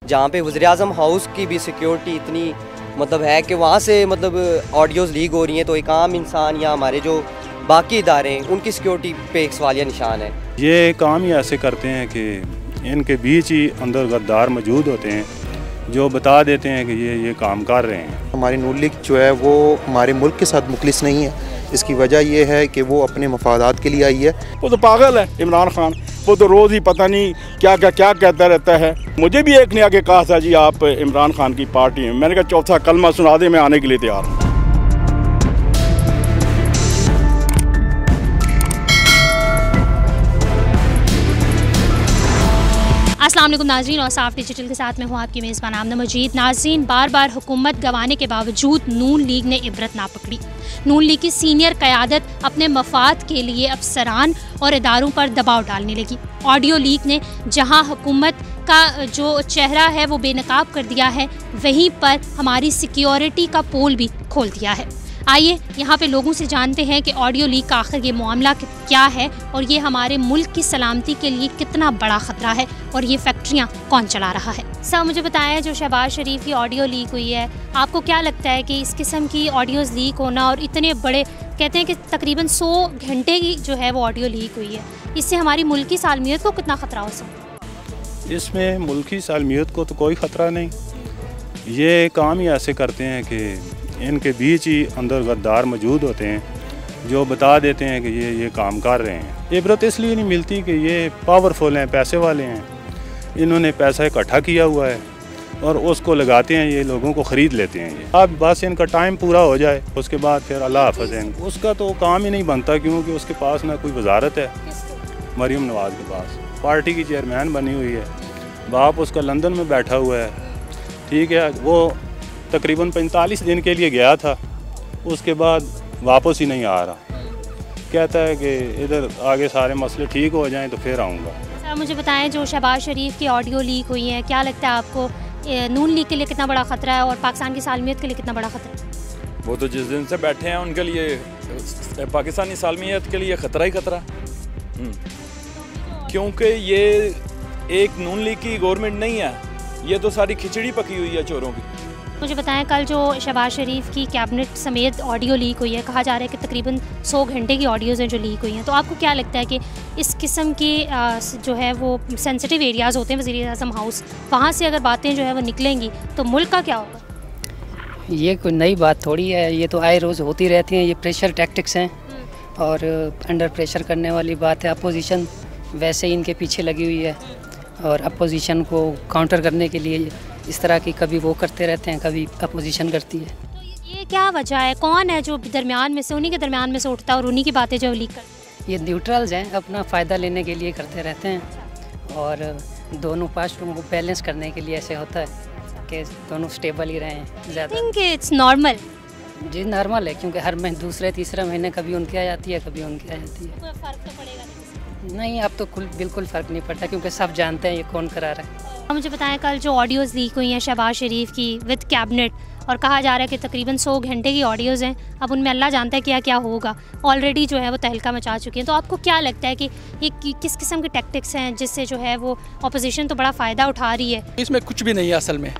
जहाँ पे वज़ीर-ए-आज़म हाउस की भी सिक्योरिटी इतनी मतलब है कि वहाँ से मतलब ऑडियोज़ लीक हो रही हैं, तो एक आम इंसान या हमारे जो बाकी इदारे हैं उनकी सिक्योरिटी पे एक सवालिया निशान है। ये काम ही ऐसे करते हैं कि इनके बीच ही अंदर गद्दार मौजूद होते हैं जो बता देते हैं कि ये काम कर रहे हैं। हमारी नून लीग जो है वो हमारे मुल्क के साथ मुखलिस नहीं है। इसकी वजह यह है कि वो अपने मफादात के लिए आई है। वो तो पागल है इमरान खान, वो तो रोज़ ही पता नहीं क्या कहता रहता है। मुझे भी एक ने आगे कहा था जी आप इमरान खान की पार्टी में, मैंने कहा चौथा कलमा सुना दे, मैं आने के लिए तैयार हूँ। अस्सलाम वालेकुम नाज़रीन, और साफ डिजिटल के साथ में हूँ आपकी मेज़बान आमना मजीद। नाज़रीन, बार बार हुकूमत गंवाने के बावजूद नून लीग ने इबरत ना पकड़ी। नून लीग की सीनियर क़यादत अपने मफाद के लिए अफसरान और इदारों पर दबाव डालने लगी। ऑडियो लीक ने जहाँ हुकूमत का जो चेहरा है वो बेनकाब कर दिया है, वहीं पर हमारी सिक्योरिटी का पोल भी खोल दिया है। आइए यहाँ पे लोगों से जानते हैं कि ऑडियो लीक का आखिर ये मामला क्या है और ये हमारे मुल्क की सलामती के लिए कितना बड़ा ख़तरा है और ये फैक्ट्रियाँ कौन चला रहा है। सर, मुझे बताया जो शहबाज शरीफ की ऑडियो लीक हुई है, आपको क्या लगता है कि इस किस्म की ऑडियोज़ लीक होना और इतने बड़े, कहते हैं कि तकरीबन 100 घंटे की जो है वो ऑडियो लीक हुई है, इससे हमारी मुल्क की सालमियत को कितना ख़तरा हो सकता है? इसमें मुल्क की सालमियत को तो कोई ख़तरा नहीं। ये काम ही ऐसे करते हैं कि इनके बीच ही अंदर गद्दार मौजूद होते हैं जो बता देते हैं कि ये काम कर रहे हैं। इबरत इसलिए नहीं मिलती कि ये पावरफुल हैं, पैसे वाले हैं, इन्होंने पैसा इकट्ठा किया हुआ है और उसको लगाते हैं, ये लोगों को ख़रीद लेते हैं। ये अब बस इनका टाइम पूरा हो जाए, उसके बाद फिर अल्लाह हाफ़िज़ है। उसका तो काम ही नहीं बनता, क्योंकि उसके पास ना कोई वजारत है। मरीम नवाज़ के पास पार्टी की चेयरमैन बनी हुई है, बाप उसका लंदन में बैठा हुआ है, ठीक है। वो तकरीबन 45 दिन के लिए गया था, उसके बाद वापस ही नहीं आ रहा। कहता है कि इधर आगे सारे मसले ठीक हो जाएं तो फिर आऊँगा। सर, मुझे बताएं जो शहबाज शरीफ की ऑडियो लीक हुई है, क्या लगता है आपको नून लीग के लिए कितना बड़ा ख़तरा है और पाकिस्तान की सालमियत के लिए कितना बड़ा ख़तरा है? वो तो जिस दिन से बैठे हैं उनके लिए पाकिस्तानी सालमियत के लिए ख़तरा ही ख़तरा, क्योंकि ये एक नून लीग की गवर्नमेंट नहीं है, ये तो सारी खिचड़ी पकी हुई है चोरों की। मुझे बताएं कल जो शहबाज शरीफ की कैबिनेट समेत ऑडियो लीक हुई है, कहा जा रहा है कि तकरीबन 100 घंटे की ऑडियोज़ हैं जो लीक हुई हैं, तो आपको क्या लगता है कि इस किस्म की जो है वो सेंसिटिव एरियाज़ होते हैं वज़ीर-ए-आज़म हाउस, वहाँ से अगर बातें जो है वो निकलेंगी तो मुल्क का क्या होगा? ये कोई नई बात थोड़ी है, ये तो आए रोज़ होती रहती हैं। ये प्रेशर टैक्टिक्स हैं और अंडर प्रेशर करने वाली बात है। अपोजिशन वैसे ही इनके पीछे लगी हुई है और अपोजिशन को काउंटर करने के लिए इस तरह की कभी वो करते रहते हैं, कभी अपोजिशन करती है। तो ये क्या वजह है? कौन है जो दरमियान में से, उन्हीं के दरमियान में से उठता है और उन्हीं की बातें जो लीक करते हैं? ये न्यूट्रल्स हैं, अपना फ़ायदा लेने के लिए करते रहते हैं और दोनों पार्टियों को बैलेंस करने के लिए ऐसे होता है कि दोनों स्टेबल ही रहें ज़्यादा। इट्स नॉर्मल जी, नॉर्मल है, क्योंकि हर महीने दूसरे तीसरे महीने कभी उनकी आ जाती है, कभी उनकी आ जाती है। फ़र्क तो पड़ेगा नहीं, अब तो बिल्कुल फ़र्क नहीं पड़ता, क्योंकि सब जानते हैं ये कौन करा रहा है। मुझे बताएं कल जो ऑडियोज़ लीक हुई हैं शहबाज शरीफ की विद कैबिनेट, और कहा जा रहा है कि तकरीबन 100 घंटे की ऑडियोज़ हैं, अब उनमें अल्लाह जानता है क्या क्या होगा, ऑलरेडी जो है वो तहलका मचा चुकी हैं। तो आपको क्या लगता है कि ये किस किस्म के टैक्टिक्स हैं जिससे जो है वो अपोजिशन तो बड़ा फ़ायदा उठा रही है? इसमें कुछ भी नहीं है असल में।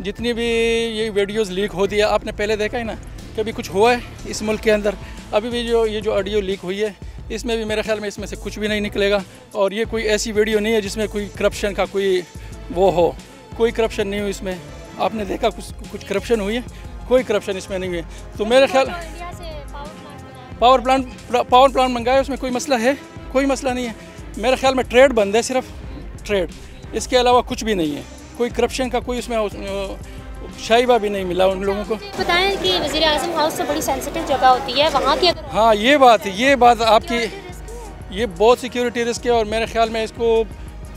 जितनी भी ये वीडियोज़ लीक होती है, आपने पहले देखा है ना, कभी कुछ हुआ है इस मुल्क के अंदर? अभी भी ये जो ऑडियो लीक हुई है, इसमें भी मेरे ख्याल में इसमें से कुछ भी नहीं निकलेगा। और ये कोई ऐसी वीडियो नहीं है जिसमें कोई करप्शन का कोई वो हो, कोई करप्शन नहीं हुई इसमें। आपने देखा कुछ करप्शन हुई है? कोई करप्शन इसमें नहीं हुई। तो मेरे ख्याल पावर प्लांट मंगाया, उसमें कोई मसला है? कोई मसला नहीं है। मेरे ख्याल में ट्रेड बंद है, सिर्फ ट्रेड, इसके अलावा कुछ भी नहीं है। कोई करप्शन का कोई उसमें शाइबा भी नहीं मिला उन लोगों को। बताएं कि वज़ीर-ए-आज़म हाउस तो बड़ी सेंसिटिव जगह होती है, वहाँ की अगर हाँ, ये बात आपकी, ये बहुत सिक्योरिटी रिस्क है और मेरे ख्याल में इसको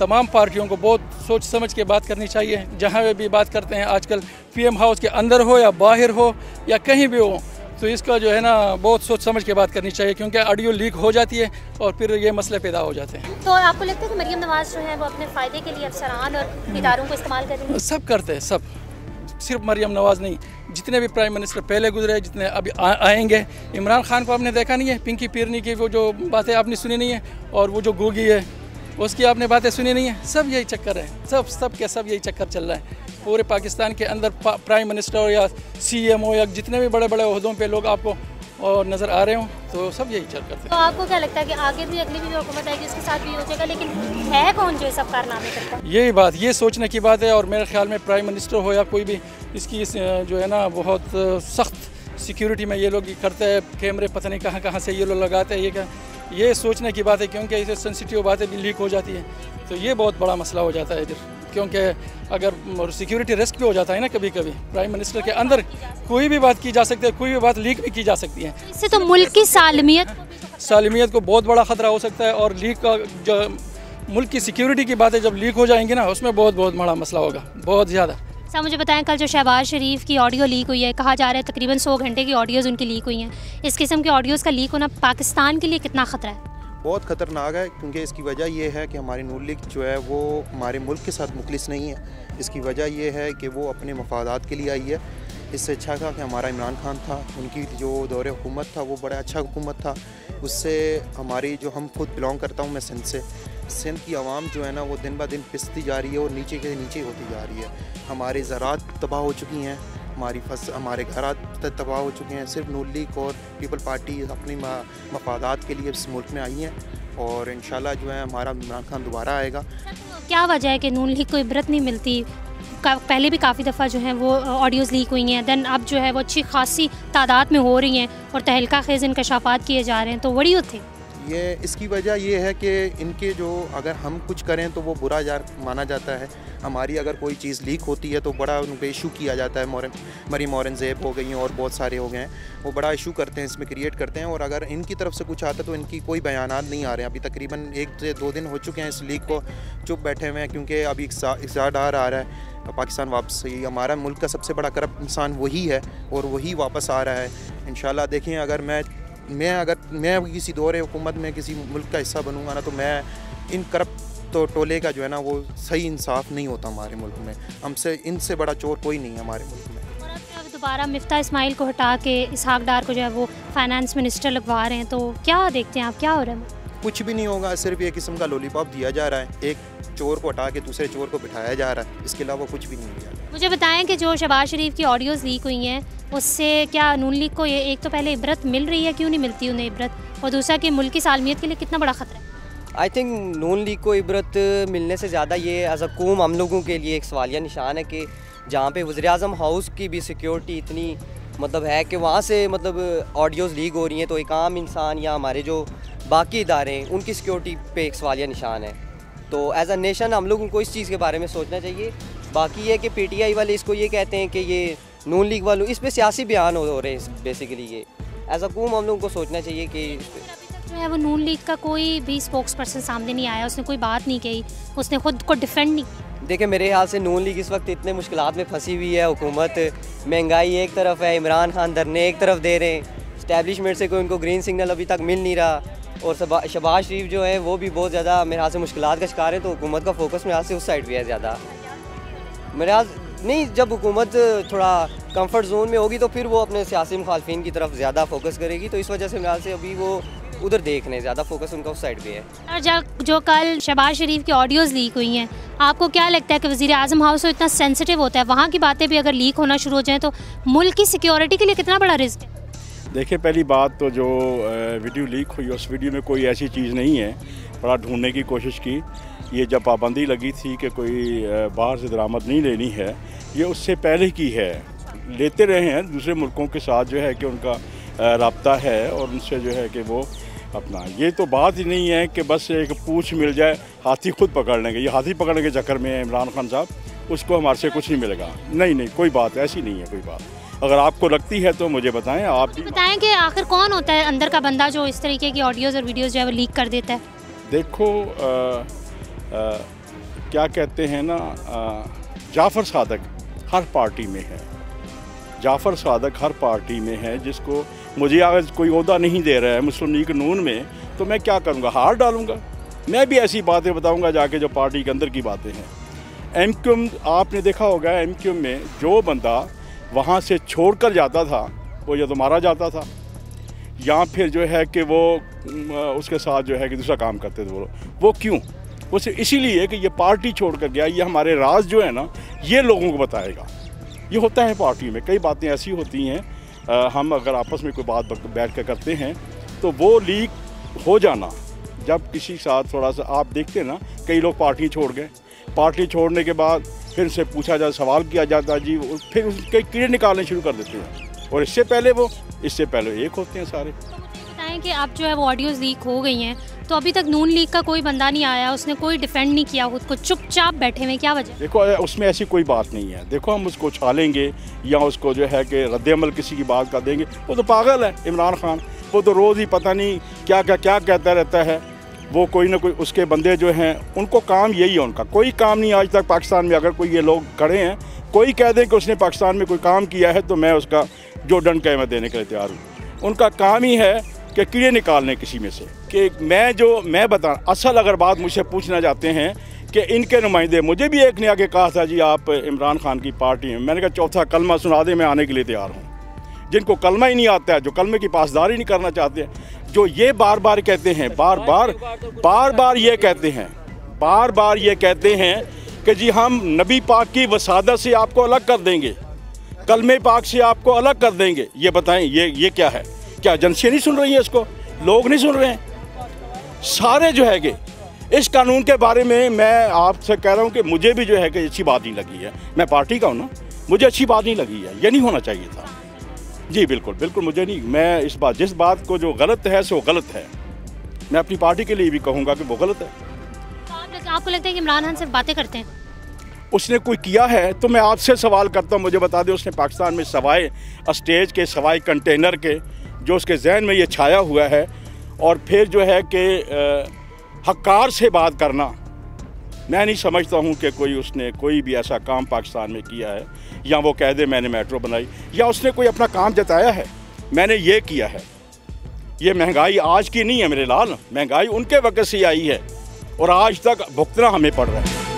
तमाम पार्टियों को बहुत सोच समझ के बात करनी चाहिए। जहाँ वे भी बात करते हैं आजकल, पीएम हाउस के अंदर हो या बाहर हो या कहीं भी हो, तो इसका जो है ना बहुत सोच समझ के बात करनी चाहिए, क्योंकि ऑडियो लीक हो जाती है और फिर ये मसले पैदा हो जाते हैं। तो आपको लगता है कि मरीम नवाज़ जो है वो अपने फ़ायदे के लिए अफसरान और इदारों को इस्तेमाल कर रही है? सब करते हैं, सब, सिर्फ मरीम नवाज़ नहीं, जितने भी प्राइम मिनिस्टर पहले गुजरे, जितने अभी आएंगे। इमरान खान को आपने देखा नहीं है, पिंकी पीरनी की वो जो बातें आपने सुनी नहीं है, और वो जो गोगी है उसकी आपने बातें सुनी नहीं है। सब यही चक्कर है, सब यही चक्कर चल रहा है पूरे पाकिस्तान के अंदर। प्राइम मिनिस्टर या CMO या जितने भी बड़े बड़े ओहदों पे लोग आपको और नज़र आ रहे हो, तो सब यही चल करते हैं। तो आपको क्या लगता है कि आगे भी अगली भी हुकूमत आएगी उसके साथ भी हो जाएगा, लेकिन है कौन जो ये सब कारनामे करता है? यही बात, ये सोचने की बात है। और मेरे ख्याल में प्राइम मिनिस्टर हो या कोई भी, इसकी जो है ना बहुत सख्त सिक्योरिटी में ये लोग करते हैं। कैमरे पता नहीं कहाँ कहाँ से ये लोग लगाते हैं। ये सोचने की बात है, क्योंकि इसे सेंसिटिव बातें भी लीक हो जाती हैं, तो ये बहुत बड़ा मसला हो जाता है इधर। क्योंकि अगर सिक्योरिटी रिस्क भी हो जाता है ना कभी कभी, प्राइम मिनिस्टर के अंदर कोई भी बात की जा सकती है, कोई भी बात लीक भी की जा सकती है। इससे तो मुल्क की सालमियत को बहुत बड़ा ख़तरा हो सकता है। और लीक का जो मुल्क की सिक्योरिटी की बातें जब लीक हो जाएंगी ना, उसमें बहुत बड़ा मसला होगा, बहुत ज़्यादा। सर मुझे बताएं, कल जो शहबाज शरीफ की ऑडियो लीक हुई है, कहा जा रहा है तकरीबन 100 घंटे की ऑडियोज़ उनकी लीक हुई हैं। इस किस्म के ऑडियोज़ का लीक होना पाकिस्तान के लिए कितना ख़तरा है? बहुत ख़तरनाक है, क्योंकि इसकी वजह यह है कि हमारी नून लीग जो है वो हमारे मुल्क के साथ मुखलिस नहीं है। इसकी वजह यह है कि वो अपने मफादात के लिए आई है। इससे अच्छा था कि हमारा इमरान खान था, उनकी जो दौर हुकूमत था वो बड़ा अच्छा हुकूमत था। उससे हमारी जो, हम खुद बिलोंग करता हूँ मैं सिंध से, सिंध की आवाम जो है ना वो दिन ब दिन पिसती जा रही है और नीचे के नीचे होती जा रही है। हमारी ज़रात तबाह हो चुकी हैं, हमारे घर तबाह हो चुके हैं। सिर्फ नून लीग और पीपल पार्टी अपनी मफादात के लिए इस मुल्क में आई हैं, और इंशाल्लाह जो है हमारा इमरान खान दोबारा आएगा। क्या वजह है कि नून लीग को इबरत नहीं मिलती? पहले भी काफ़ी दफ़ा जो है वो ऑडियोज़ लीक हुई हैं, दैन अब जो है वो अच्छी खासी तादाद में हो रही हैं और तहलका खेज़ इंकशाफात किए जा रहे हैं, तो वड़ी थे। ये इसकी वजह ये है कि इनके जो, अगर हम कुछ करें तो वो बुरा माना जाता है। हमारी अगर कोई चीज़ लीक होती है तो बड़ा उन पर इशू किया जाता है। मरीम औरंगज़ेब हो गई हैं और बहुत सारे हो गए हैं, वो बड़ा इशू करते हैं, इसमें क्रिएट करते हैं। और अगर इनकी तरफ से कुछ आता है तो इनकी कोई बयानात नहीं आ रहे हैं। अभी तकरीबन 1 से 2 दिन हो चुके हैं इस लीक को चुप बैठे हुए हैं, क्योंकि अभी इक़्तिसादार आ रहा है पाकिस्तान वापस। हमारा मुल्क का सबसे बड़ा करप्ट इंसान वही है और वही वापस आ रहा है। इंशाल्लाह देखें, अगर मैं किसी दौरे हुकूमत में किसी मुल्क का हिस्सा बनूंगा ना, तो मैं इन करप्ट तो टोले का जो है ना वो सही इंसाफ नहीं होता हमारे मुल्क में। हमसे इनसे बड़ा चोर कोई नहीं है हमारे मुल्क में। और अब दोबारा मिफ्ता इस्माइल को हटा के इसहाक डार को जो है वो फाइनेंस मिनिस्टर लगवा रहे हैं, तो क्या देखते हैं आप, क्या हो रहा है? कुछ भी नहीं होगा, सिर्फ एक किस्म का लॉलीपॉप दिया जा रहा है। एक चोर को हटा के दूसरे चोर को बिठाया जा रहा है, इसके अलावा कुछ भी नहीं दिया जा रहा। मुझे बताएं कि जो शहबाज शरीफ की ऑडियोज़ लीक हुई हैं, उससे क्या नून लीग को ये एक तो पहले इबरत मिल रही है, क्यों नहीं मिलती उन्हें इबरत, और दूसरा कि मुल्क की सालमियत के लिए कितना बड़ा ख़तरा है? आई थिंक नून लीग को इबरत मिलने से ज़्यादा ये एज अ कौम हम लोगों के लिए एक सवालिया निशान है कि जहाँ पे वज़ीर-ए-आज़म हाउस की भी सिक्योरिटी इतनी मतलब है कि वहाँ से मतलब ऑडियोज़ लीक हो रही हैं, तो एक आम इंसान या हमारे जो बाकी इदारे हैं उनकी सिक्योरिटी पे एक सवालिया निशान है। तो एज अ नेशन हम लोगों को इस चीज़ के बारे में सोचना चाहिए। बाकी ये कि PTI वाले इसको ये कहते हैं कि ये नून लीग वालों, इस पर सियासी बयान हो रहे हैं बेसिकली। ये एज अ कौम हम लोगों को सोचना चाहिए कि जो है वो नून लीग का कोई भी स्पोक्स पर्सन सामने नहीं आया, उसने कोई बात नहीं कही, उसने खुद को डिफेंड नहीं। देखिए मेरे ख्याल से नून लीग इस वक्त इतने मुश्किलात में फंसी हुई है। हुकूमत, महंगाई एक तरफ है, इमरान खान धरने एक तरफ दे रहे हैं, इस्टेब्लिशमेंट से कोई उनको ग्रीन सिग्नल अभी तक मिल नहीं रहा, और शहबाज शरीफ जो है वो भी बहुत ज़्यादा मेरे ख्याल से मुश्किलात का शिकार है। तो हुकूमत का फोकस मेरे ख्याल से उस साइड भी है ज़्यादा। मेरे ख्याल नहीं, जब हुकूमत थोड़ा कंफर्ट जोन में होगी तो फिर वो अपने सियासी मुखालफिन की तरफ ज़्यादा फोकस करेगी। तो इस वजह से मेरे ख्याल से अभी वो उधर देख रहे हैं, ज़्यादा फोकस उनका उस साइड पे है। और जो कल शहबाज शरीफ की ऑडियोज़ लीक हुई हैं, आपको क्या लगता है कि वज़ीर-ए-आज़म हाउस तो इतना सेंसिटिव होता है, वहाँ की बातें भी अगर लीक होना शुरू हो जाए तो मुल्क की सिक्योरिटी के लिए कितना बड़ा रिस्क है? देखिए, पहली बात तो जो वीडियो लीक हुई उस वीडियो में कोई ऐसी चीज़ नहीं है। बड़ा ढूंढने की कोशिश की। ये जब पाबंदी लगी थी कि कोई बाहर से दरामद नहीं लेनी है, ये उससे पहले की है। लेते रहे हैं दूसरे मुल्कों के साथ, जो है कि उनका राब्ता है और उनसे जो है कि वो अपना, ये तो बात ही नहीं है कि बस एक पूछ मिल जाए हाथी खुद पकड़ लेंगे। ये हाथी पकड़ने के चक्कर में इमरान खान साहब, उसको हमारे से कुछ नहीं मिलेगा। नहीं, कोई बात ऐसी नहीं है, कोई बात। अगर आपको लगती है तो मुझे बताएं। आप बताएं कि आखिर कौन होता है अंदर का बंदा जो इस तरीके की ऑडियोज़ और वीडियोज़ जो है वो लीक कर देता है? देखो, क्या कहते हैं ना, जाफ़र सादक हर पार्टी में है। जाफ़र सादक हर पार्टी में है, जिसको मुझे अगर कोई ओहदा नहीं दे रहा है मुस्लिम लीग नून में, तो मैं क्या करूँगा, हार डालूँगा। मैं भी ऐसी बातें बताऊँगा जाके जो पार्टी के अंदर की बातें हैं। MQM, आपने देखा होगा MQM में जो बंदा वहाँ से छोड़कर जाता था वो या तो मारा जाता था, या फिर जो है कि वो उसके साथ जो है कि दूसरा काम करते थे। वो क्यों? वो सिर्फ इसीलिए कि ये पार्टी छोड़ कर गया, ये हमारे राज जो है ना ये लोगों को बताएगा। ये होता है पार्टी में, कई बातें ऐसी होती हैं हम अगर आपस में कोई बात बैठ कर करते हैं तो वो लीक हो जाना, जब किसी के साथ थोड़ा सा आप देखते हैं ना, कई लोग पार्टी छोड़ गए, पार्टी छोड़ने के बाद फिर उनसे पूछा जाता, सवाल किया जाता जी, फिर उसके कीड़े निकालने शुरू कर देते हैं, और इससे पहले एक होते हैं सारे। बताएं कि अब जो है वो ऑडियोज़ लीक हो गई हैं, तो अभी तक नून लीग का कोई बंदा नहीं आया, उसने कोई डिफेंड नहीं किया, खुद को चुपचाप बैठे हुए, क्या वजह? देखो उसमें ऐसी कोई बात नहीं है। देखो हम उसको उछालेंगे या उसको जो है कि रद्द-ए-अमल किसी की बात कर देंगे, वो तो पागल है इमरान खान, वो तो रोज़ ही पता नहीं क्या कहता रहता है। वो कोई ना कोई उसके बंदे जो हैं उनको काम यही है, उनका कोई काम नहीं आज तक पाकिस्तान में। अगर कोई ये लोग खड़े हैं, कोई कह दे कि उसने पाकिस्तान में कोई काम किया है तो मैं उसका जो दंड कहे मैं देने के लिए तैयार हूँ। उनका काम ही है कि कीड़े निकालने किसी में से, कि मैं बता असल अगर बात मुझसे पूछना चाहते हैं कि इनके नुमाइंदे, मुझे भी एक ने आके कहा था जी आप इमरान खान की पार्टी में, मैंने कहा चौथा कलमा सुना दे, मैं आने के लिए तैयार हूँ। जिनको कलमा ही नहीं आता है, जो कलमे की पासदारी नहीं करना चाहते हैं, जो ये बार बार कहते हैं, बार बार ये कहते हैं कि जी हम नबी पाक की वसादत से आपको अलग कर देंगे, कलमे पाक से आपको अलग कर देंगे। ये बताएं ये क्या है? क्या एजेंसियाँ नहीं सुन रही हैं इसको? लोग नहीं सुन रहे हैं? सारे जो है कि इस कानून के बारे में मैं आपसे कह रहा हूँ कि मुझे भी जो है कि अच्छी बात नहीं लगी है। मैं पार्टी का हूँ ना, मुझे अच्छी बात नहीं लगी है, ये नहीं होना चाहिए था जी। बिल्कुल मुझे नहीं, मैं जिस बात को जो गलत है सो गलत है, मैं अपनी पार्टी के लिए भी कहूँगा कि वो गलत है। तो आपको लगता है कि इमरान खान सिर्फ बातें करते हैं? उसने कोई किया है तो मैं आपसे सवाल करता हूँ, मुझे बता दें उसने पाकिस्तान में सवाए स्टेज के, सवाए कंटेनर के, जो उसके जहन में ये छाया हुआ है, और फिर जो है कि हक्कार से बात करना, मैं नहीं समझता हूँ कि उसने कोई भी ऐसा काम पाकिस्तान में किया है, या वो कह दे मैंने मेट्रो बनाई, या उसने कोई अपना काम जताया है मैंने ये किया है। ये महंगाई आज की नहीं है मेरे लाल, महंगाई उनके वक्त से आई है और आज तक भुगतना हमें पड़ रहा है।